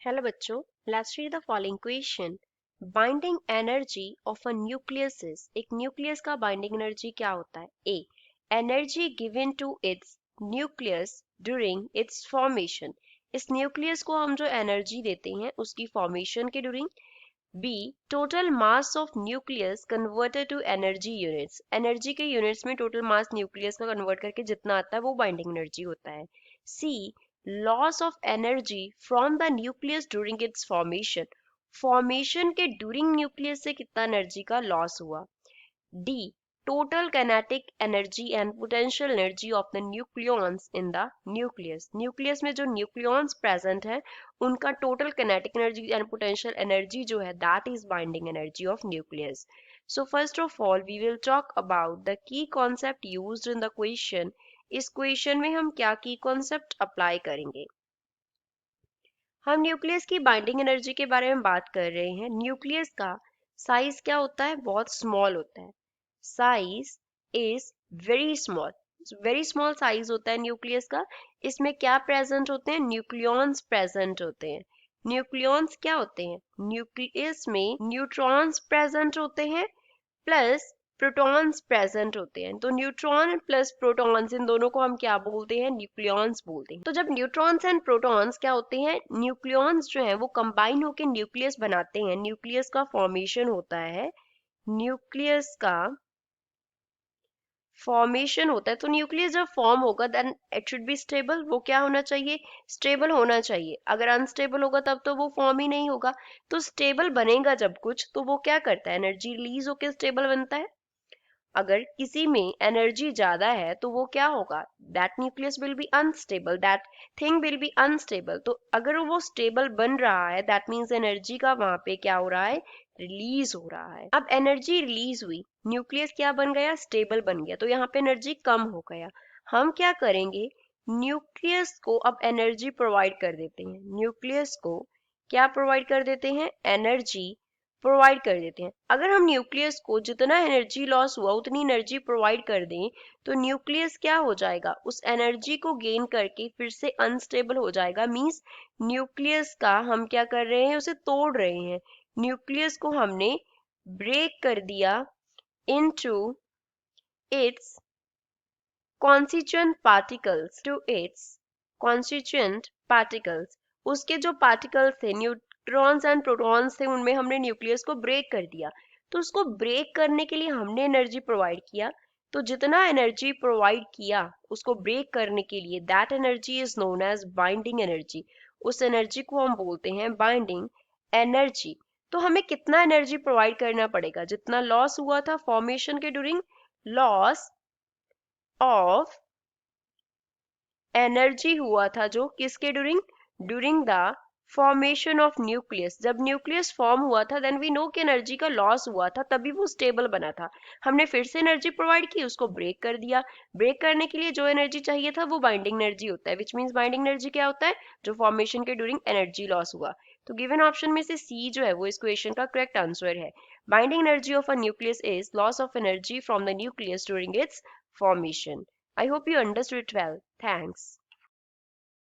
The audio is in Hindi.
हेलो बच्चों, let's read the following question. Binding energy of a nucleus is, एक न्यूक्लियस का बाइंडिंग एनर्जी क्या होता है? A, energy given to its nucleus during its formation, इस न्यूक्लियस को हम जो एनर्जी देते हैं उसकी फॉर्मेशन के during. B, total mass of nucleus converted to energy units, energy के यूनिट्स में टोटल मास न्यूक्लियस का कन्वर्ट करके जितना आता है वो बाइंडिंग एनर्जी होता है। सी, loss of energy from the nucleus during its formation, formation के ड्यूरिंग न्यूक्लियस से कितना एनर्जी का लॉस हुआ। D, total kinetic energy and potential energy of the nucleons in the nucleus, nucleus में जो nucleons present है उनका total kinetic energy and potential energy जो है that is binding energy of nucleus. So first of all we will talk about the key concept used in the question. इस question में हम क्या key concept apply करेंगे? हम न्यूक्लियस की बाइंडिंग एनर्जी के बारे में बात कर रहे हैं। न्यूक्लियस का साइज क्या होता है? बहुत स्मॉल होता है। Size is very small size होता है न्यूक्लियस का। इसमें क्या प्रेजेंट होते हैं? न्यूक्लियॉन्स प्रेजेंट होते हैं। न्यूक्लियॉन्स क्या होते हैं? न्यूक्लियस में न्यूट्रॉन्स प्रेजेंट होते हैं प्लस प्रोटॉन्स प्रेजेंट होते हैं। तो न्यूट्रॉन प्लस प्रोटॉन्स, इन दोनों को हम क्या बोलते हैं? न्यूक्लियॉन्स बोलते हैं। तो जब न्यूट्रॉन्स एंड प्रोटॉन्स क्या होते हैं? न्यूक्लियॉन्स जो है वो कंबाइन होकर न्यूक्लियस बनाते हैं। न्यूक्लियस का फॉर्मेशन होता है, न्यूक्लियस का फॉर्मेशन होता है। तो न्यूक्लियस जब फॉर्म होगा then it should be stable, वो क्या होना चाहिए? स्टेबल होना चाहिए। अगर अनस्टेबल होगा तब तो वो फॉर्म ही नहीं होगा। तो स्टेबल बनेगा जब कुछ, तो वो क्या करता है? एनर्जी रिलीज होकर स्टेबल बनता है। अगर किसी में एनर्जी ज्यादा है तो वो क्या होगा? That nucleus will be unstable, that thing will be unstable. तो अगर वो स्टेबल बन रहा है दैट मीन्स एनर्जी का वहां पे क्या हो रहा है? रिलीज हो रहा है। अब एनर्जी रिलीज हुई, न्यूक्लियस क्या बन गया? स्टेबल बन गया। तो यहाँ पे एनर्जी कम हो गया। हम क्या करेंगे? न्यूक्लियस को अब एनर्जी प्रोवाइड कर देते हैं। न्यूक्लियस को क्या प्रोवाइड कर देते हैं? एनर्जी प्रोवाइड कर देते हैं। अगर हम न्यूक्लियस को जितना एनर्जी लॉस हुआ उतनी एनर्जी प्रोवाइड कर दें तो न्यूक्लियस क्या हो जाएगा? उस एनर्जी को गेन करके फिर से अनस्टेबल हो जाएगा। मींस न्यूक्लियस का हम क्या कर रहे हैं? उसे तोड़ रहे हैं। न्यूक्लियस को हमने ब्रेक कर दिया into its constituent particles, to its constituent particles. उसके जो पार्टिकल्स थे, न्यूट्रॉन्स एंड प्रोटॉन्स थे, उनमें हमने न्यूक्लियस को ब्रेक कर दिया। तो उसको ब्रेक करने के लिए हमने एनर्जी प्रोवाइड किया। तो जितना एनर्जी प्रोवाइड किया उसको ब्रेक करने के लिए, that energy is known as binding energy. उस एनर्जी को हम बोलते हैं बाइंडिंग एनर्जी। तो हमें कितना एनर्जी प्रोवाइड करना पड़ेगा? जितना लॉस हुआ था फॉर्मेशन के ड्यूरिंग, लॉस ऑफ एनर्जी हुआ था जो किसके during? During the formation of nucleus. जब न्यूक्लियस फॉर्म हुआ था देन वी नो कि एनर्जी का लॉस हुआ था, तभी वो स्टेबल बना था। हमने फिर से एनर्जी प्रोवाइड की, उसको ब्रेक कर दिया। ब्रेक करने के लिए जो एनर्जी चाहिए था वो बाइंडिंग एनर्जी होता है, विच मीन्स बाइंडिंग एनर्जी क्या होता है? जो फॉर्मेशन के ड्यूरिंग एनर्जी लॉस हुआ। तो गिवन ऑप्शन में से सी जो है वो इस क्वेश्चन का करेक्ट आंसर है। Binding energy of a nucleus is loss of energy from the nucleus during it's formation. I hope you understood it well. Thanks.